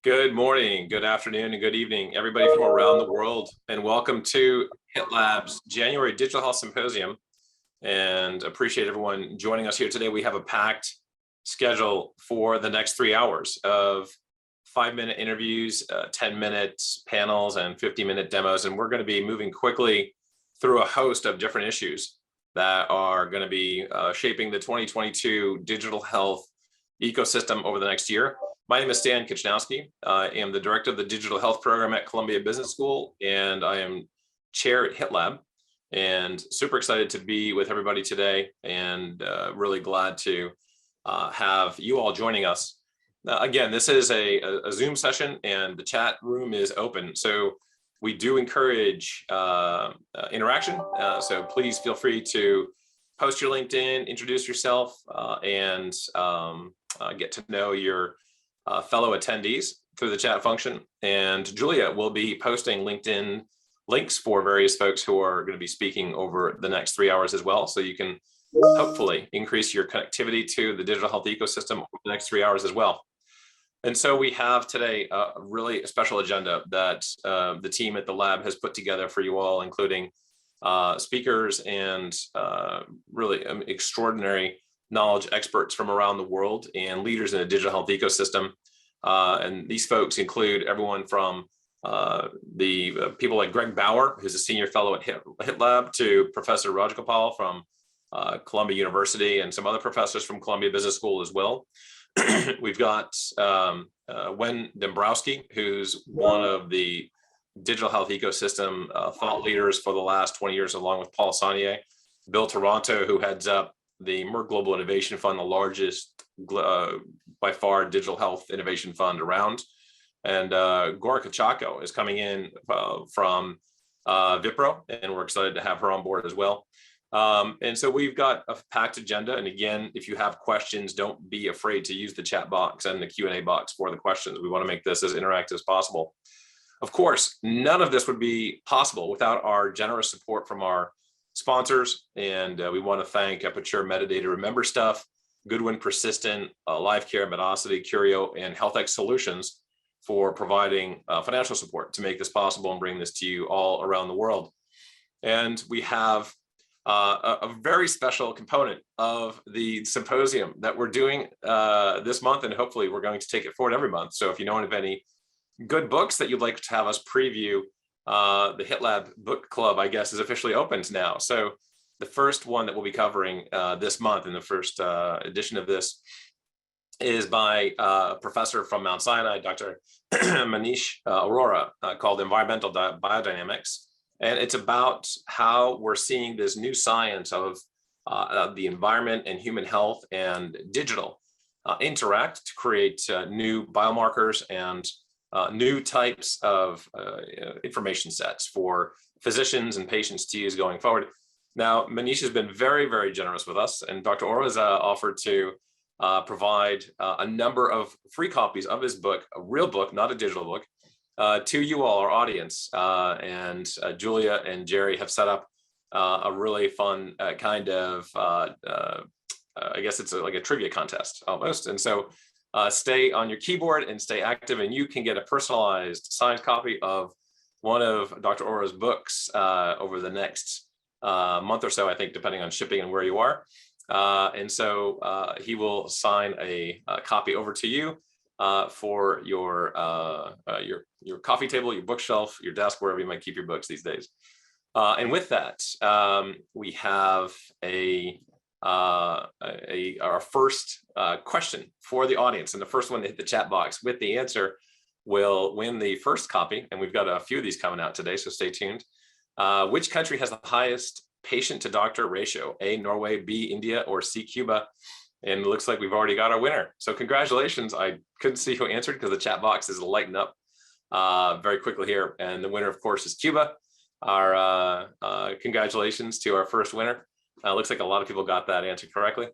Good morning, good afternoon, and good evening, everybody from around the world, and welcome to HitLab's January Digital Health Symposium. And appreciate everyone joining us here today. We have a packed schedule for the next 3 hours of 5-minute interviews, 10-minute panels, and 50-minute demos. And we're going to be moving quickly through a host of different issues that are going to be shaping the 2022 digital health ecosystem over the next year. My name is Kachnowski. I am the director of the digital health program at Columbia Business School, and I am chair at HitLab, and super excited to be with everybody today, and really glad to have you all joining us. Again, this is a Zoom session, and the chat room is open. So we do encourage interaction. So please feel free to post your LinkedIn, introduce yourself, and get to know your fellow attendees through the chat function. And Julia will be posting LinkedIn links for various folks who are going to be speaking over the next 3 hours as well. So you can hopefully increase your connectivity to the digital health ecosystem over the next 3 hours as well. And so we have today a really special agenda that the team at the lab has put together for you all, including speakers and really extraordinary knowledge experts from around the world and leaders in the digital health ecosystem. And these folks include everyone from the people like Greg Bauer, who's a senior fellow at HitLab, to Professor Rajagopal from Columbia University, and some other professors from Columbia Business School as well. We've got Wen Dombrowski, who's one of the digital health ecosystem thought leaders for the last 20 years, along with Paul Saunier. Bill Taranto, who heads up the Merck Global Innovation Fund, the largest by far digital health innovation fund around. And Gora Kachako is coming in from Vipro, and we're excited to have her on board as well. And so we've got a packed agenda. And again, if you have questions, don't be afraid to use the chat box and the Q&A box for the questions. We want to make this as interactive as possible. Of course, none of this would be possible without our generous support from our sponsors, and we want to thank Aperture Metadata Remember Stuff, Goodwin Persistent, LiveCare, Medosity, Curio, and HealthX Solutions for providing financial support to make this possible and bring this to you all around the world. And we have a very special component of the symposium that we're doing this month, and hopefully we're going to take it forward every month. So if you know of any good books that you'd like to have us preview, the HitLab book club, I guess, is officially opened now. So the first one that we'll be covering this month, in the first edition of this, is by a professor from Mount Sinai, Dr. Manish Arora, called Environmental Biodynamics. And it's about how we're seeing this new science of the environment and human health and digital interact to create new biomarkers and new types of information sets for physicians and patients to use going forward. Now, Manish has been very, very generous with us, and Dr. Ora has offered to provide a number of free copies of his book, a real book, not a digital book, to you all, our audience. And Julia and Jerry have set up a really fun kind of, I guess it's like a trivia contest almost. And so stay on your keyboard and stay active, and you can get a personalized signed copy of one of Dr. Ora's books over the next month or so, I think, depending on shipping and where you are. And so he will sign a copy over to you for your coffee table, your bookshelf, your desk, wherever you might keep your books these days. And with that, we have our first question for the audience, and the first one to hit the chat box with the answer will win the first copy. And we've got a few of these coming out today, so stay tuned. Which country has the highest patient to doctor ratio? A, Norway, B, India, or C, Cuba? And it looks like we've already got our winner. So congratulations. I couldn't see who answered because the chat box is lighting up very quickly here. And the winner, of course, is Cuba. Our congratulations to our first winner. Looks like a lot of people got that answer correctly.